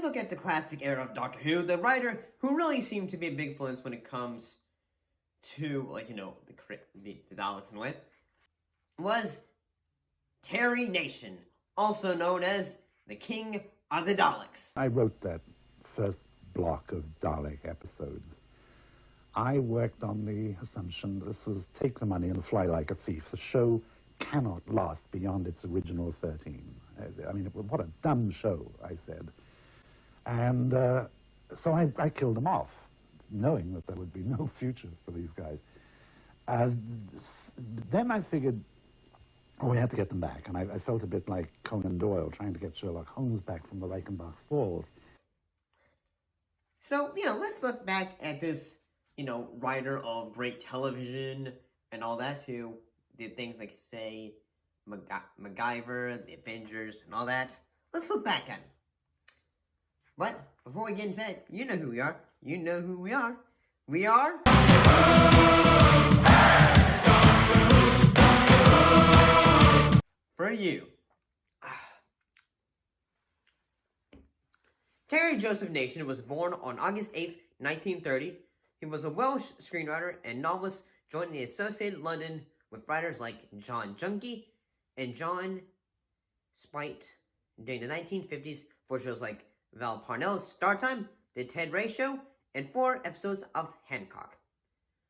look at the classic era of Doctor Who, the writer who really seemed to be a big influence when it comes to, like, you know, the Daleks in a way, was Terry Nation, also known as the King of the Daleks. I wrote that first block of Dalek episodes. I worked on the assumption that this was take the money and fly like a thief. The show cannot last beyond its original 13. I mean, what a dumb show, I said. And so I killed them off, knowing that there would be no future for these guys. Then I figured, oh, we had to get them back. And I felt a bit like Conan Doyle trying to get Sherlock Holmes back from the Reichenbach Falls. So, you know, let's look back at this, you know, writer of great television and all that who did things like, say, MacGyver, the Avengers, and all that. Let's look back at him. But before we get into it, you know who we are. You know who we are. We are... For you. Terry Joseph Nation was born on August 8, 1930. He was a Welsh screenwriter and novelist, joining the Associated London with writers like John Junkie and John Spite during the 1950s for shows like Val Parnell's Startime, The Ted Ray Show, and 4 episodes of Hancock,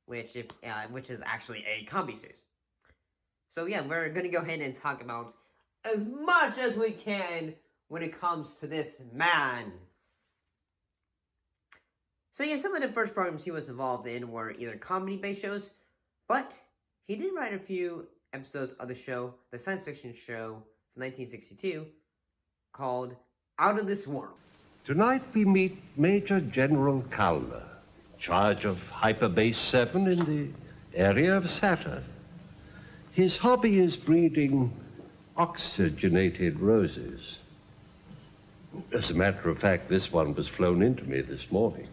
which is actually a comedy series. So yeah, we're going to go ahead and talk about as much as we can when it comes to this man. So yeah, some of the first programs he was involved in were either comedy-based shows, but he did write a few episodes of the show, the science fiction show from 1962, called Out of This World. Tonight we meet Major General Calmer, charge of Hyperbase 7 in the area of Saturn. His hobby is breeding oxygenated roses. As a matter of fact, this one was flown into me this morning.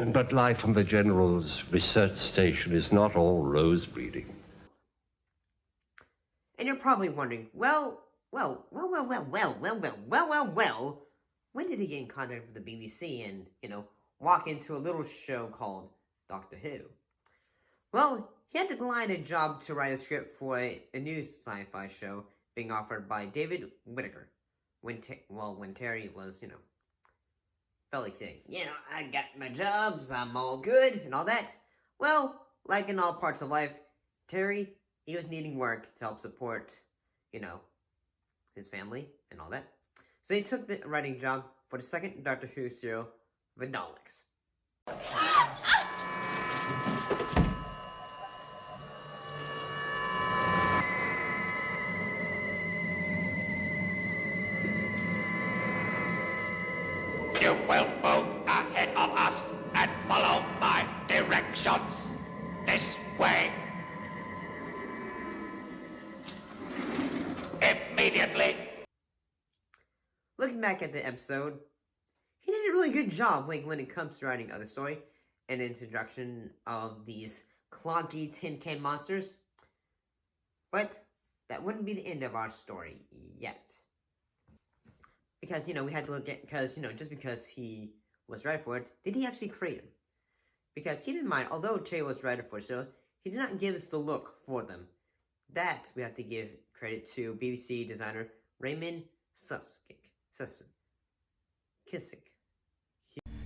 But life on the General's research station is not all rose breeding. And you're probably wondering, well, when did he get in contact with the BBC and, you know, walk into a little show called Doctor Who? Well, he had to decline a job to write a script for a new sci-fi show being offered by David Whittaker. When Terry was, you know, felt like saying, you know, I got my jobs, I'm all good, and all that. Well, like in all parts of life, Terry, he was needing work to help support, you know, his family and all that. So he took the writing job for the second Doctor Who serial, The Daleks. You will move ahead of us and follow my directions. This way. Immediately. Looking back at the episode, he did a really good job when it comes to writing the story and the introduction of these clunky tin can monsters. But that wouldn't be the end of our story yet. Because, you know, we had to look at, because, you know, just because he was writer for it, did he actually create them? Because keep in mind, although Terry was writer for the show, he did not give us the look for them. That we have to give credit to BBC designer Raymond Kissick.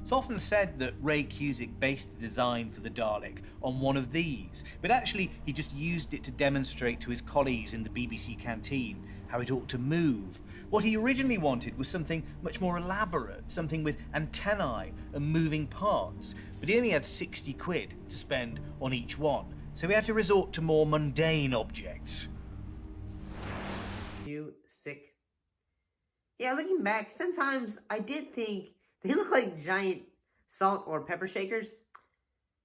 It's often said that Ray Cusick based the design for the Dalek on one of these, but actually he just used it to demonstrate to his colleagues in the BBC canteen how it ought to move. What he originally wanted was something much more elaborate, something with antennae and moving parts, but he only had 60 quid to spend on each one, so he had to resort to more mundane objects. You sick? Yeah, looking back, sometimes I did think they look like giant salt or pepper shakers.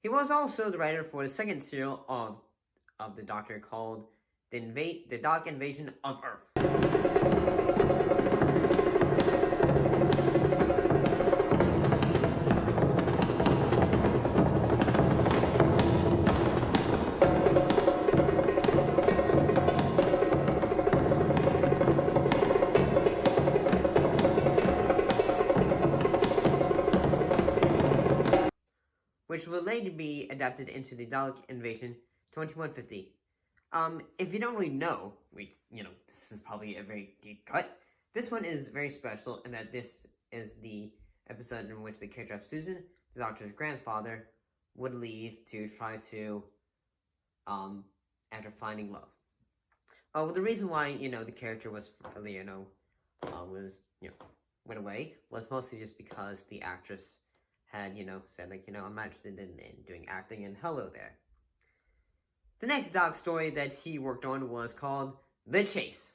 He was also the writer for the second serial of the Doctor called The Dalek Invasion of Earth. which will later be adapted into the Dalek Invasion 2150. If you don't really know, this is probably a very deep cut. This one is very special in that this is the episode in which the character of Susan, the Doctor's grandfather, would leave to try to, after finding love. Oh, the reason why, the character was, went away was mostly just because the actress had, said, I'm not interested in doing acting, and hello there. The next Dalek story that he worked on was called The Chase.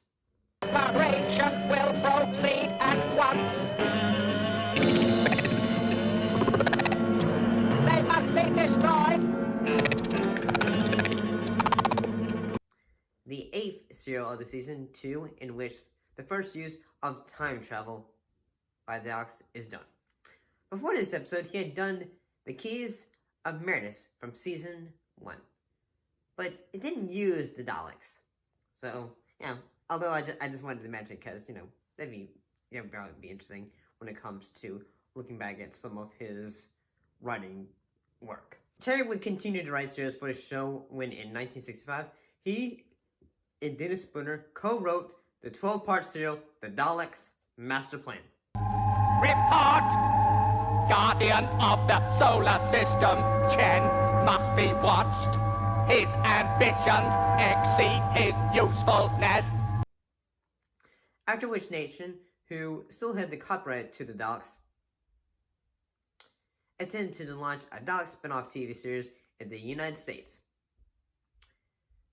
Operation will proceed at once. They must be destroyed. The 8th serial of the season 2, in which the first use of time travel by the Daleks is done. Before this episode, he had done The Keys of Meredith from season 1. But it didn't use the Daleks. So, although I just wanted to mention it because, that'd probably be interesting when it comes to looking back at some of his writing work. Terry would continue to write series for the show when, in 1965, he and Dennis Spooner co-wrote the 12-part serial, The Daleks Master Plan. Report! Guardian of the solar system, Chen, must be watched. His ambitions exceed his usefulness. After which Nation, who still had the copyright to the Daleks, intended to launch a Dalek spin-off TV series in the United States.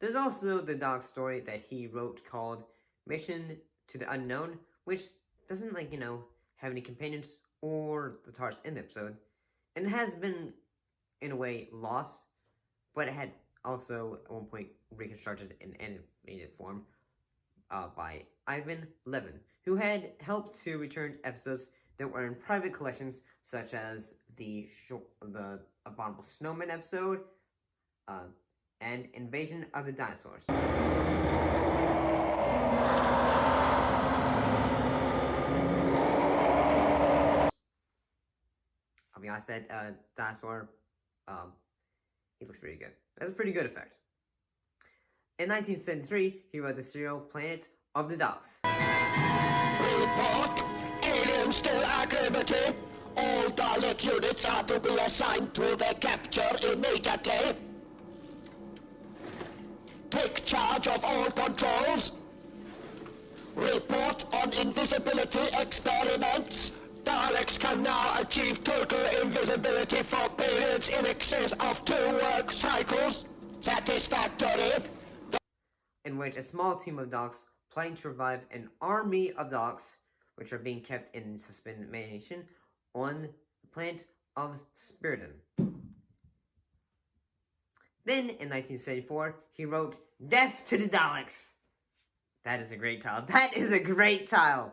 There's also the Dalek story that he wrote called Mission to the Unknown, which doesn't, have any companions or the TARDIS in the episode, and it has been, in a way, lost, but it had also, at one point, reconstructed in animated form by Ivan Levin, who had helped to return episodes that were in private collections, such as the Abominable Snowman episode, and Invasion of the Dinosaurs. I'll be honest, that dinosaur, he looks pretty good. That's a pretty good effect. In 1973, he wrote the serial Planet of the Daleks. Report! Aliens still activity. All Dalek units are to be assigned to their capture immediately. Take charge of all controls. Report on invisibility experiments. Daleks can now achieve total invisibility for periods in excess of 2 work cycles. Satisfactory. In which a small team of Daleks planning to revive an army of Daleks, which are being kept in suspended animation on the planet of Spiridon. Then, in 1974, he wrote Death to the Daleks. That is a great title. That is a great title.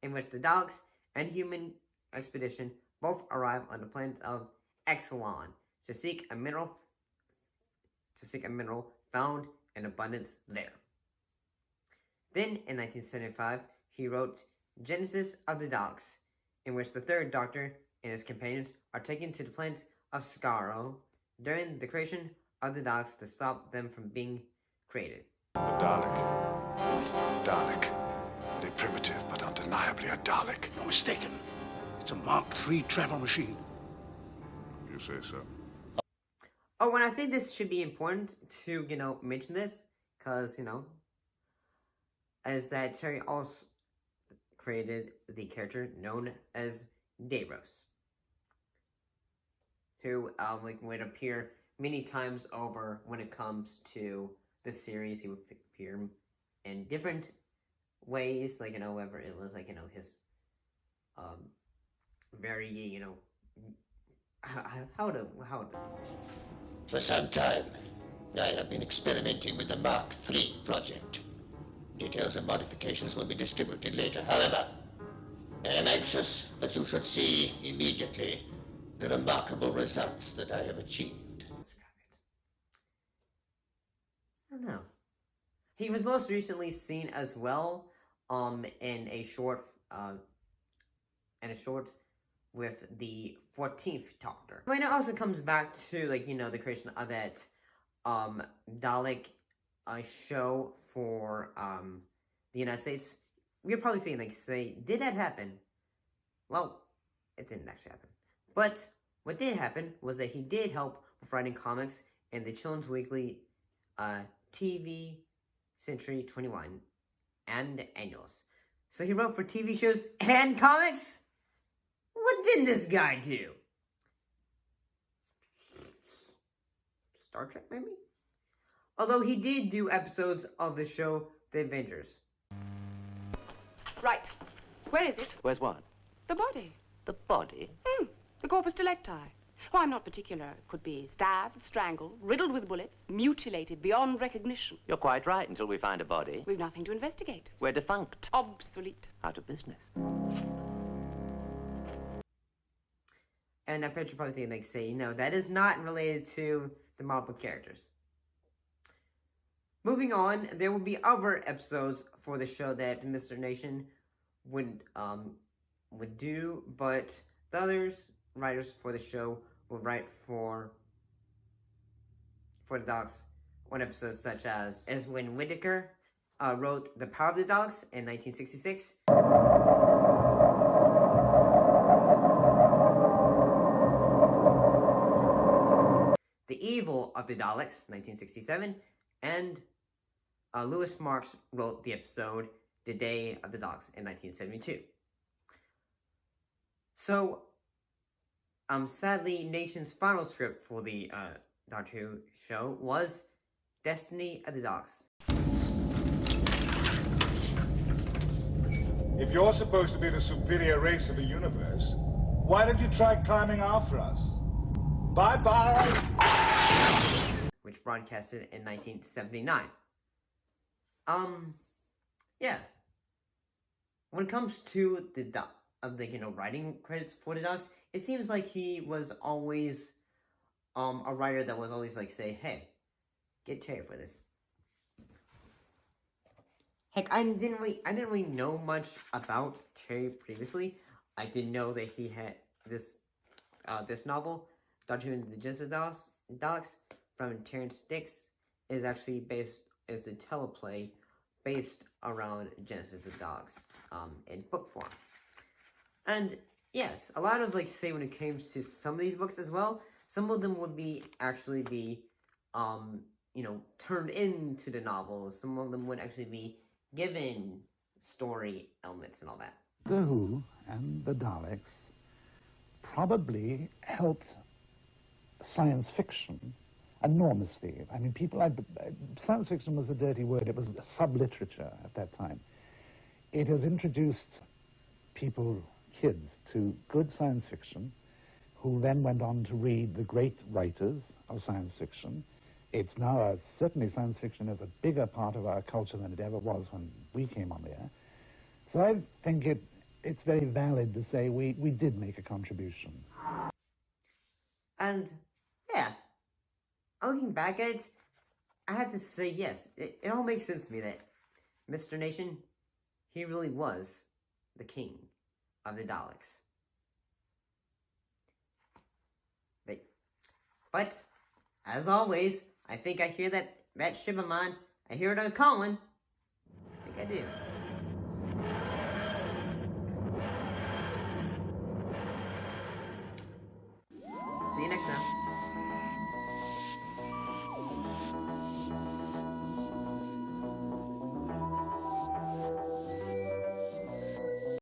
In which the Daleks and human expedition both arrive on the planet of Exelon to seek a mineral found in abundance there. Then, in 1975, he wrote Genesis of the Daleks, in which the third Doctor and his companions are taken to the planet of Skaro during the creation of the Daleks to stop them from being created. A Dalek. What? Dalek. Very primitive, but undeniably a Dalek. You're mistaken. It's a Mark III travel machine. You say so. Oh, and I think this should be important to, mention this, because, as that Terry also created the character known as Davros, who, would appear many times over when it comes to the series. He would appear in different ways, whether it was, his, very, how to... For some time, I have been experimenting with the Mark III project. Details and modifications will be distributed later. However, I am anxious that you should see immediately the remarkable results that I have achieved. I don't know. He was most recently seen as well in a short with the 14th Doctor. I mean, it also comes back to, like, you know, the creation of that Dalek show for the United States. You're probably thinking, like, say, did that happen? Well, it didn't actually happen. But what did happen was that he did help with writing comics in the Children's Weekly TV Century 21 and annuals. So he wrote for TV shows and comics? What did this guy do? Star Trek, maybe? Although he did do episodes of the show The Avengers. Right. Where is it? Where's what? The body. The body? The corpus delicti. Oh, I'm not particular. It could be stabbed, strangled, riddled with bullets, mutilated beyond recognition. You're quite right until we find a body. We've nothing to investigate. We're defunct. Obsolete. Out of business. And I bet you're probably thinking, like, say, no, that is not related to the Marvel characters. Moving on, there will be other episodes for the show that Mr. Nation would do, but the others writers for the show will write for the Daleks on episodes such as when Whittaker wrote The Power of the Daleks in 1966. The Evil of the Daleks, 1967, and Lewis Marks wrote the episode The Day of the Daleks in 1972. So, sadly, Nation's final script for the Doctor Who show was Destiny of the Daleks. If you're supposed to be the superior race of the universe, why don't you try climbing after us? Bye-bye! Which broadcasted in 1979. Yeah. When it comes to the writing credits for the Daleks, it seems like he was always a writer that was always like, say, hey, get Terry for this. Heck, I didn't really know much about Terry previously. I didn't know that he had this novel, Doctor Who and the Genesis of Daleks, from Terrence Dicks, is actually is the teleplay based around Genesis of Daleks in book form. And yes, a lot of, like, say, when it comes to some of these books as well, some of them would actually be turned into the novels. Some of them would actually be given story elements and all that. The Who and the Daleks probably helped science fiction enormously. I mean, science fiction was a dirty word. It was sub-literature at that time. It has introduced kids, to good science fiction, who then went on to read the great writers of science fiction. It's now certainly science fiction is a bigger part of our culture than it ever was when we came on the air. So I think it's very valid to say we did make a contribution. And, yeah, looking back at it, I have to say, yes, it all makes sense to me that Mr. Nation, he really was the king of the Daleks. But as always, I think I hear that ship of mine. I hear it calling. I think I do. See you next time.